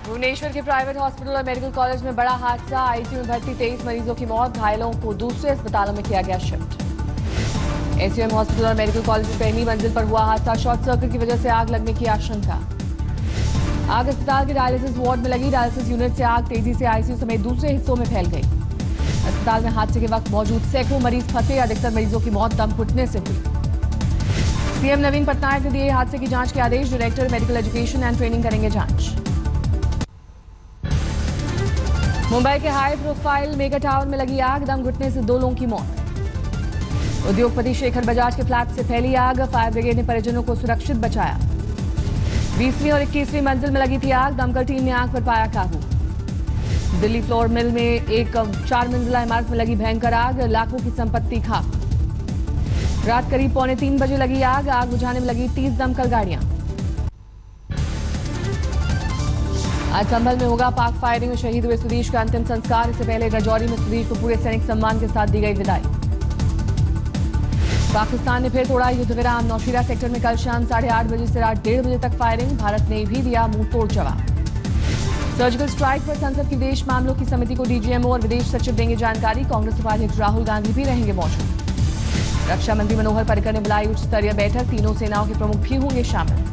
भुवनेश्वर के private hospital और medical college में बड़ा हादसा। आईसीयू में भर्ती 23 मरीजों की मौत, घायलों को दूसरे अस्पतालों में किया गया शिफ्ट। एसयूएम हॉस्पिटल और मेडिकल कॉलेज में पहली मंजिल पर हुआ हादसा। शॉर्ट सर्किट की वजह से आग लगने की आशंका। आग अस्पताल के डायलिसिस वार्ड में लगी। डायलिसिस यूनिट से आग तेजी से आईसीयू समेत दूसरे हिस्सों में फैल गई। अस्पताल में हादसे के वक्त मौजूद सैकड़ों मरीज फंसे। अधिकतर मरीजों की मौत दम घुटने से हुई। सीएम नवीन पटनायक ने दिए हादसे की जांच के आदेश। Director medical education and training करेंगे जांच। मुंबई के हाई प्रोफाइल मेगा टावर में लगी आग, दम घुटने से 2 लोगों की मौत। उद्योगपति शेखर बजाज के फ्लैट से फैली आग, फायर ब्रिगेड ने परिजनों को सुरक्षित बचाया। 20वीं और 21वीं मंजिल में लगी थी आग, दमकल टीम ने आग पर पाया काबू। दिल्ली फ्लोर मिल में एक 4 मंजिला इमारत में लगी भयंकर आग, लाखों की संपत्ति खाक। रात करीब 2:45 बजे लगी आग, आग बुझाने में लगी 30 दमकल गाड़ियां। आज संभल में होगा पाक फायरिंग में शहीद हुए सुधीश का अंतिम संस्कार। इससे पहले राजौरी में सुधीश को पूरे सैनिक सम्मान के साथ दी गई विदाई। पाकिस्तान ने फिर तोड़ा युद्ध विराम। नौशीरा सेक्टर में कल शाम 8:30 बजे से रात 1:30 बजे तक फायरिंग। भारत ने भी दिया मुंह तोड़ जवाब। सर्जिकल स्ट्राइक पर संसद की विदेश मामलों की समिति को डीजीएमओ और विदेश सचिव देंगे जानकारी। कांग्रेस उपाध्यक्ष राहुल गांधी भी रहेंगे मौजूद। रक्षा मंत्री मनोहर पर्रिकर ने बुलाई उच्च स्तरीय बैठक, तीनों सेनाओं के प्रमुख भी होंगे शामिल।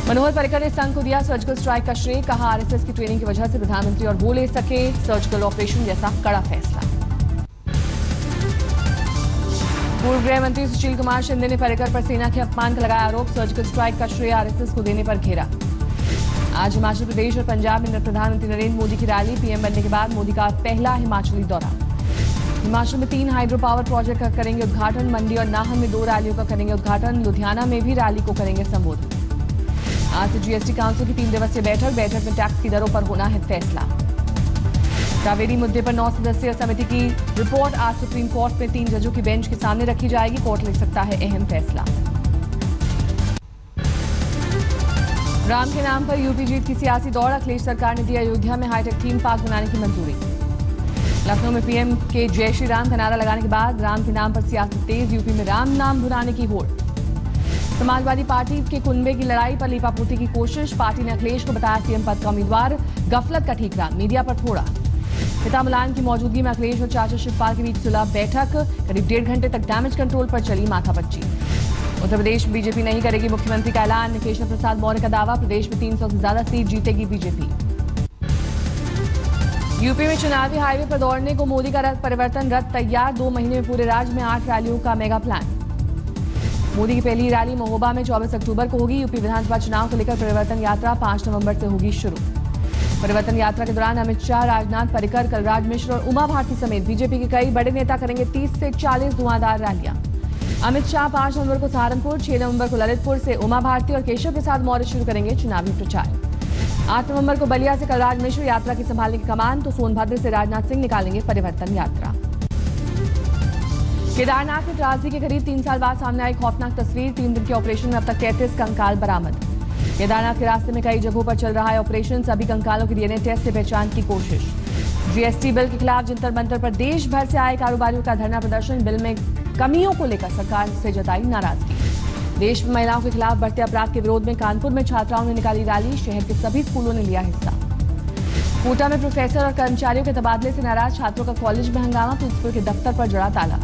मनोहर पर्रिकर ने संघ को दिया सर्जिकल स्ट्राइक का श्रेय, कहा आरएसएस की ट्रेनिंग की वजह से प्रधानमंत्री और वो ले सके सर्जिकल ऑपरेशन जैसा कड़ा फैसला। पूर्व गृह मंत्री सुशील कुमार शिंदे ने पर्रिकर पर सेना के अपमान का लगाया आरोप। सर्जिकल स्ट्राइक का श्रेय आरएसएस को देने पर घेरा। आज हिमाचल प्रदेश और पंजाब में प्रधानमंत्री नरेंद्र मोदी की रैली। पीएम बनने के बाद मोदी का पहला हिमाचली दौरा। हिमाचल में 3 हाइड्रो पावर प्रोजेक्ट का करेंगे उद्घाटन। मंडी और नाहन में 2 रैलियों का करेंगे उद्घाटन। लुधियाना में भी रैली को करेंगे संबोधित। आज से जीएसटी काउंसिल की 3 दिवसीय बैठक में टैक्स की दरों पर होना है फैसला। कावेरी मुद्दे पर 9 सदस्यीय समिति की रिपोर्ट आज सुप्रीम कोर्ट में 3 जजों की बेंच के सामने रखी जाएगी। कोर्ट ले सकता है अहम फैसला। राम के नाम पर यूपी जीत की सियासी दौड़। अखिलेश सरकार ने दी अयोध्या में हाईटेक थीम पार्क बनाने की मंजूरी। लखनऊ में पीएम के जय श्री राम का नारा लगाने के बाद राम के नाम पर सियासत तेज। यूपी में राम नाम भुनाने की होड़। समाजवादी पार्टी के कुनबे की लड़ाई पर लीपापोती की कोशिश। पार्टी ने अखिलेश को बताया सीएम पद का उम्मीदवार। गफलत का ठीकरा, मीडिया पर थोड़ा। पिता मुलायम की मौजूदगी में अखिलेश और चाचा शिवपाल के बीच सुलह बैठक। करीब 1.5 घंटे तक डैमेज कंट्रोल पर चली माथापच्ची। उत्तर प्रदेश में बीजेपी नहीं करेगी मुख्यमंत्री का ऐलान। केशव प्रसाद मौर्य का दावा, प्रदेश में 300 से ज्यादा सीट जीतेगी बीजेपी। यूपी में चुनावी हाईवे पर दौड़ने को मोदी का परिवर्तन रथ तैयार। 2 महीने में पूरे राज्य में 8 रैलियों का मेगा प्लान। मोदी की पहली रैली महोबा में 24 अक्टूबर को होगी। यूपी विधानसभा चुनाव को लेकर परिवर्तन यात्रा 5 नवंबर से होगी शुरू। परिवर्तन यात्रा के दौरान अमित शाह, राजनाथ, पर्रिकर, कलराज मिश्र और उमा भारती समेत बीजेपी के कई बड़े नेता करेंगे 30 से 40 धुआंधार रैलियां। अमित शाह 5 नवंबर को सहारनपुर, 6 नवंबर को ललितपुर से उमा भारती और केशव प्रसाद मौर्य शुरू करेंगे चुनावी प्रचार। 8 नवंबर को बलिया से कलराज मिश्र यात्रा की संभालने की कमान, तो सोनभद्र से राजनाथ सिंह निकालेंगे परिवर्तन यात्रा। केदारनाथ में त्रासदी के करीब 3 साल बाद सामने आई खौफनाक तस्वीर। 3 दिन के ऑपरेशन में अब तक 33 कंकाल बरामद। केदारनाथ के रास्ते में कई जगहों पर चल रहा है ऑपरेशन। सभी कंकालों की डीएनए टेस्ट से पहचान की कोशिश। जीएसटी बिल के खिलाफ जंतर मंतर पर देश भर से आए कारोबारियों का धरना प्रदर्शन। बिल में कमियों को लेकर सरकार से जताई नाराजगी। देश में महिलाओं के खिलाफ बढ़ते अपराध के विरोध में कानपुर में छात्राओं ने निकाली रैली। शहर के सभी स्कूलों ने लिया हिस्सा। कोटा में प्रोफेसर और कर्मचारियों के तबादले से नाराज छात्रों का कॉलेज में हंगामा। प्रिंसिपल के दफ्तर पर जड़ा ताला।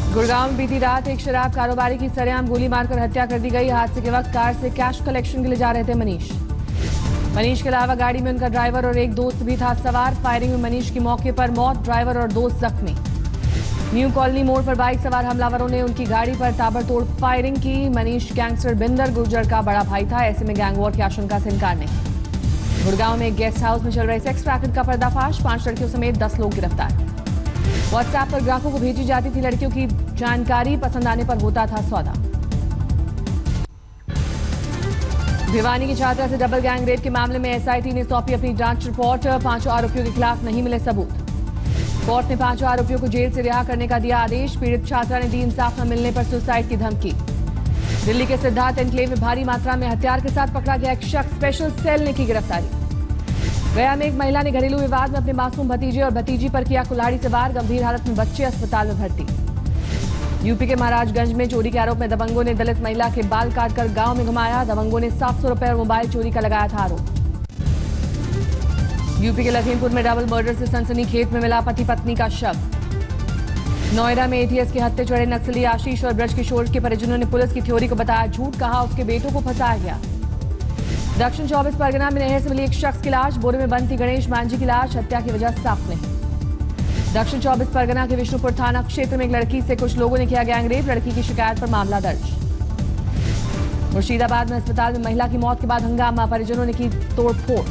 गुड़गांव में बीती रात एक शराब कारोबारी की सरेआम गोली मारकर हत्या कर दी गई। हादसे के वक्त कार से कैश कलेक्शन के लिए जा रहे थे मनीष के अलावा गाड़ी में उनका ड्राइवर और एक दोस्त भी था सवार। फायरिंग में मनीष की मौके पर मौत, ड्राइवर और दोस्त जख्मी। न्यू कॉलोनी मोड़ पर बाइक सवार हमलावरों ने उनकी गाड़ी पर ताबड़तोड़ फायरिंग की। मनीष गैंगस्टर बिंदर गुर्जर का बड़ा भाई था, ऐसे में गैंगवॉर की आशंका से इनकार नहीं। गुड़गांव में एक गेस्ट हाउस में चल रहे सेक्स रैकेट का पर्दाफाश। 5 लड़कियों समेत 10 लोग गिरफ्तार। व्हाट्सएप पर ग्राहकों को भेजी जाती थी लड़कियों की जानकारी, पसंद आने पर होता था सौदा। भिवानी की छात्रा से डबल गैंग रेप के मामले में एसआईटी ने सौंपी अपनी जांच रिपोर्ट। 5 आरोपियों के खिलाफ नहीं मिले सबूत। कोर्ट ने 5 आरोपियों को जेल से रिहा करने का दिया आदेश। पीड़ित छात्रा ने दी इंसाफ न मिलने पर सुसाइड की धमकी। दिल्ली के सिद्धार्थ एनक्लेव में भारी मात्रा में हथियार के साथ पकड़ा गया एक शख्स, स्पेशल सेल ने की गिरफ्तारी। गया में एक महिला ने घरेलू विवाद में अपने मासूम भतीजे और भतीजी पर किया कुल्हाड़ी से वार। गंभीर हालत में बच्चे अस्पताल में भर्ती। यूपी के महाराजगंज में चोरी के आरोप में दबंगों ने दलित महिला के बाल काटकर गांव में घुमाया। दबंगों ने 700 रुपए और मोबाइल चोरी का लगाया था आरोप। यूपी के लखीमपुर में डबल मर्डर से सनसनीखेज में मिला पति पत्नी का शव। नोएडा में एटीएस के हत्थे चढ़े नक्सली आशीष और ब्रज किशोर के परिजनों ने पुलिस की थ्योरी को बताया झूठ, कहा उसके बेटों को फंसाया गया। दक्षिण 24 परगना में नहर से मिली एक शख्स की लाश, बोरे में बंद थी गणेश मांझी की लाश, हत्या की वजह साफ नहीं। दक्षिण 24 परगना के विष्णुपुर थाना क्षेत्र में एक लड़की से कुछ लोगों ने किया गैंगरेप, लड़की की शिकायत पर मामला दर्ज। मुर्शिदाबाद में अस्पताल में महिला की मौत के बाद हंगामा, परिजनों ने की तोड़फोड़।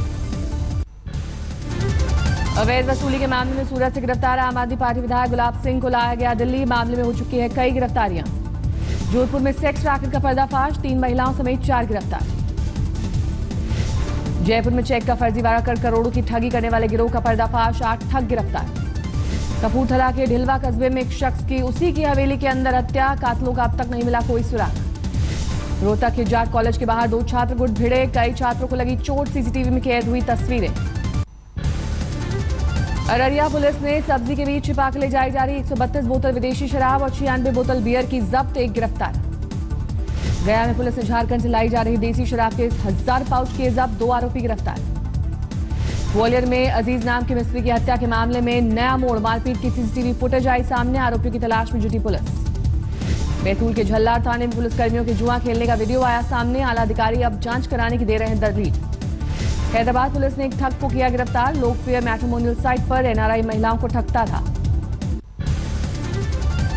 अवैध वसूली के मामले में सूरत से गिरफ्तार आम आदमी पार्टी विधायक गुलाब सिंह को लाया गया दिल्ली। मामले में हो चुकी है कई गिरफ्तारियां। जोधपुर में सेक्स रैकेट का पर्दाफाश, 3 महिलाओं समेत 4 गिरफ्तार। जयपुर में चेक का फर्जीवाड़ा कर करोड़ों की ठगी करने वाले गिरोह का पर्दाफाश, 8 ठग गिरफ्तार। कपूरथला के ढिलवा कस्बे में एक शख्स की उसी की हवेली के अंदर हत्या, कातलों का अब तक नहीं मिला कोई सुराग। रोहतक के जाट कॉलेज के बाहर 2 छात्र गुट भिड़े, कई छात्रों को लगी चोट, सीसीटीवी में कैद हुई तस्वीरें। अररिया पुलिस ने सब्जी के बीच छिपा के ले जाई जा रही 132 बोतल विदेशी शराब और 96 बोतल बियर की जब्त, 1 गिरफ्तार। गया में पुलिस ने झारखंड से लाई जा रही देसी शराब के 1000 पाउच किए जब्त, 2 आरोपी गिरफ्तार। ग्वालियर में अजीज नाम के मिस्त्री की हत्या के मामले में नया मोड़, मारपीट की सीसीटीवी फुटेज आई सामने, आरोपियों की तलाश में जुटी पुलिस। बैतूल के झल्लार थाने में पुलिसकर्मियों के जुआ खेलने का वीडियो आया सामने, आला अधिकारी अब जांच कराने की दे रहे हैं दलील। हैदराबाद पुलिस ने एक ठग को किया गिरफ्तार, लोकप्रिय मैट्रिमोनियल साइट पर एनआरआई महिलाओं को ठगता था।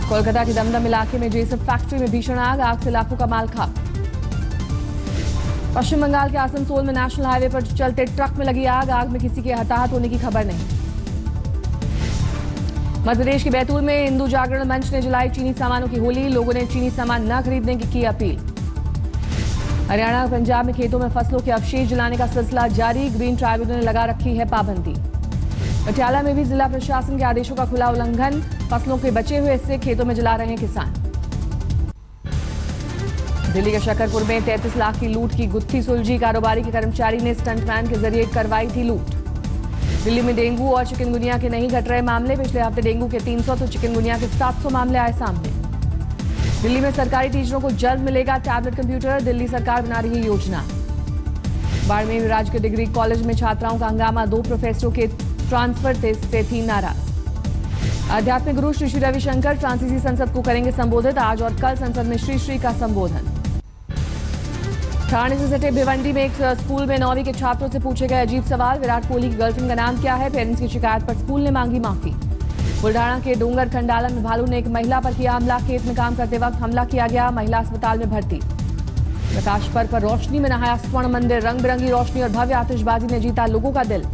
कोलकाता के दमदम इलाके में जेसब फैक्ट्री में भीषण आग, आग से लाखों का माल खाक। पश्चिम बंगाल के आसनसोल में नेशनल हाईवे पर चलते ट्रक में लगी आग, आग में किसी के हताहत होने की खबर नहीं। मध्य प्रदेश के बैतूल में हिंदू जागरण मंच ने जलाई चीनी सामानों की होली, लोगों ने चीनी सामान न खरीदने की अपील। हरियाणा और पंजाब में खेतों में फसलों के अवशेष जलाने का सिलसिला जारी, ग्रीन ट्राइब्यूनल ने लगा रखी है पाबंदी। पटियाला में भी जिला प्रशासन के आदेशों का खुला उल्लंघन, फसलों के बचे हुए हिस्से खेतों में जला रहे हैं किसान। दिल्ली के शकरपुर में 33 लाख की लूट की गुत्थी सुलझी, कारोबारी के कर्मचारी ने स्टंटमैन के जरिए करवाई थी लूट। दिल्ली में डेंगू और चिकनगुनिया के नहीं घट रहे मामले, पिछले हफ्ते डेंगू के 300 तो चिकनगुनिया के 700 मामले आए सामने। दिल्ली में सरकारी टीचरों को जल्द मिलेगा टैबलेट कंप्यूटर, दिल्ली सरकार बना रही है योजना। बाड़मेर में राजकीय डिग्री कॉलेज में छात्राओं का हंगामा, 2 प्रोफेसरों के ट्रांसफर से थी नाराज। आध्यात्मिक गुरु श्री श्री रविशंकर फ्रांसीसी संसद को करेंगे संबोधित, आज और कल संसद में श्री श्री का संबोधन। ठाणे से सटे भिवंडी में एक स्कूल में 9वीं के छात्रों से पूछे गए अजीब सवाल, विराट कोहली की गर्लफ्रेंड का नाम क्या है, पेरेंट्स की शिकायत पर स्कूल ने मांगी माफी। बुल्ढाणा के डोंगर खंडाला में भालू ने एक महिला पर किया हमला, खेत में काम करते वक्त हमला किया गया, महिला अस्पताल में भर्ती। प्रकाश पर्व पर रोशनी में नहाया स्वर्ण मंदिर, रंग बिरंगी रोशनी और भव्य आतिशबाजी ने जीता लोगों का दिल।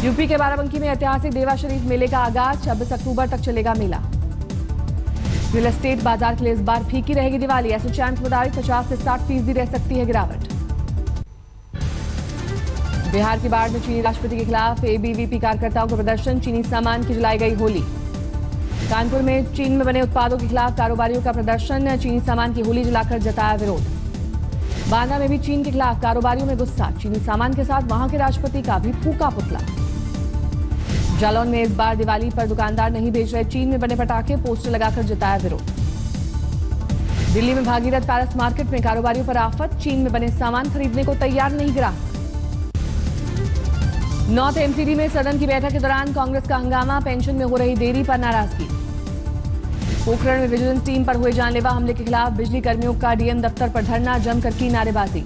यूपी के बाराबंकी में ऐतिहासिक देवा शरीफ मेले का आगाज, 26 अक्टूबर तक चलेगा मेला। रियल एस्टेट बाजार के लिए इस बार फीकी रहेगी दिवाली, एसोचैम के मुताबिक 50 से 60% रह सकती है गिरावट। बिहार की बाढ़ में चीनी राष्ट्रपति के खिलाफ एबीवीपी कार्यकर्ताओं का प्रदर्शन, चीनी सामान की जलाई गई होली। कानपुर में चीन में बने उत्पादों के खिलाफ कारोबारियों का प्रदर्शन, चीनी सामान की होली जलाकर जताया विरोध। बांदा में भी चीन के खिलाफ कारोबारियों में गुस्सा, चीनी सामान के साथ वहां के राष्ट्रपति का भी फूका पुतला। जालौन में इस बार दिवाली पर दुकानदार नहीं बेच रहे चीन में बने पटाखे, पोस्टर लगाकर जताया विरोध। दिल्ली में भागीरथ पैलेस मार्केट में कारोबारियों पर आफत, चीन में बने सामान खरीदने को तैयार नहीं ग्राहक। नॉर्थ एमसीडी में सदन की बैठक के दौरान कांग्रेस का हंगामा, पेंशन में हो रही देरी पर नाराजगी। पोखरण में विजिलेंस टीम पर हुए जानलेवा हमले के खिलाफ बिजली कर्मियों का डीएम दफ्तर पर धरना, जमकर की नारेबाजी।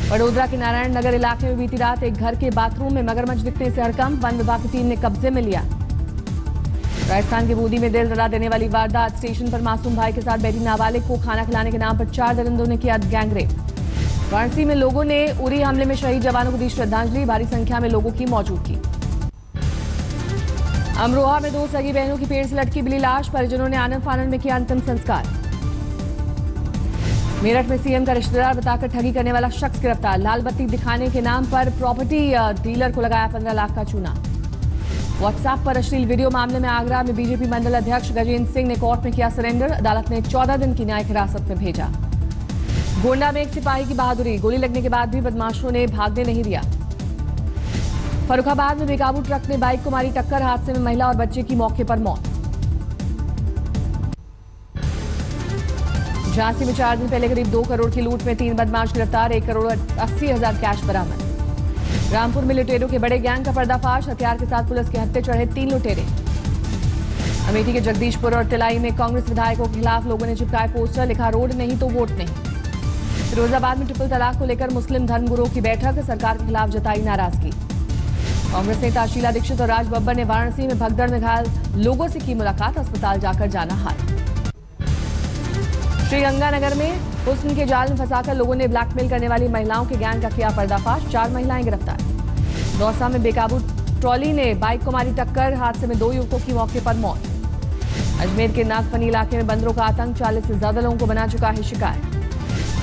वडोदरा के नारायण नगर इलाके में बीती रात एक घर के बाथरूम में मगरमच्छ दिखने से हड़कंप, वन विभाग की टीम ने कब्जे में लिया। राजस्थान के बूंदी में दिल दहला देने वाली वारदात, स्टेशन पर मासूम भाई के साथ बैठी नाबालिग को खाना खिलाने के नाम पर 4 दरिंदों ने किया गैंगरेप। वाराणसी में लोगों ने उरी हमले में शहीद जवानों को दी श्रद्धांजलि, भारी संख्या में लोगों की मौजूदगी। अमरोहा में 2 सगी बहनों की पेड़ से लटकी मिली लाश, परिजनों ने आनंद फानंद में किया अंतिम संस्कार। मेरठ में सीएम का रिश्तेदार बताकर ठगी करने वाला शख्स गिरफ्तार, लाल बत्ती दिखाने के नाम पर प्रॉपर्टी डीलर को लगाया 15 लाख का चूना। व्हाट्सएप पर अश्लील वीडियो मामले में आगरा में बीजेपी मंडल अध्यक्ष गजेंद्र सिंह ने कोर्ट में किया सरेंडर, अदालत ने 14 दिन की न्यायिक हिरासत में भेजा। गोंडा में एक सिपाही की बहादुरी, गोली लगने के बाद भी बदमाशों ने भागने नहीं दिया। फर्रुखाबाद में बेकाबू ट्रक ने बाइक को मारी टक्कर, हादसे में महिला और बच्चे की मौके पर मौत। झांसी में 4 दिन पहले करीब 2 करोड़ की लूट में 3 बदमाश गिरफ्तार, 1,80,000 कैश बरामद। रामपुर में लुटेरों के बड़े गैंग का पर्दाफाश, हथियार के साथ पुलिस के हत्थे चढ़े 3 लुटेरे। अमेठी के जगदीशपुर और तिलाई में कांग्रेस विधायकों के खिलाफ लोगों ने चिपकाए पोस्टर, लिखा रोड नहीं तो वोट नहीं। फिरोजाबाद में ट्रिपल तलाक को लेकर मुस्लिम धर्मगुरुओं की बैठक, सरकार के खिलाफ जताई नाराजगी। कांग्रेस नेता शीला दीक्षित और राज बब्बर ने वाराणसी में भगदड़ में घायल लोगों से की मुलाकात, अस्पताल जाकर जाना हाल। श्रीगंगानगर में हुस्न के जाल में फंसाकर लोगों ने ब्लैकमेल करने वाली महिलाओं के गैंग का किया पर्दाफाश, 4 महिलाएं गिरफ्तार। दौसा में बेकाबू ट्रॉली ने बाइक को मारी टक्कर, हादसे में 2 युवकों की मौके पर मौत। अजमेर के नागफनी इलाके में बंदरों का आतंक, 40 से ज्यादा लोगों को बना चुका है शिकार।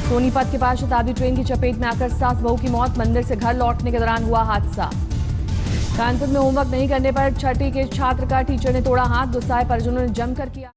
सोनीपत के पास शताब्दी ट्रेन की चपेट में आकर सास बहू की मौत, मंदिर से घर लौटने के दौरान हुआ हादसा। कानपुर में होमवर्क नहीं करने पर छठी के छात्र का टीचर ने तोड़ा हाथ, गुस्साए परिजनों ने जमकर किया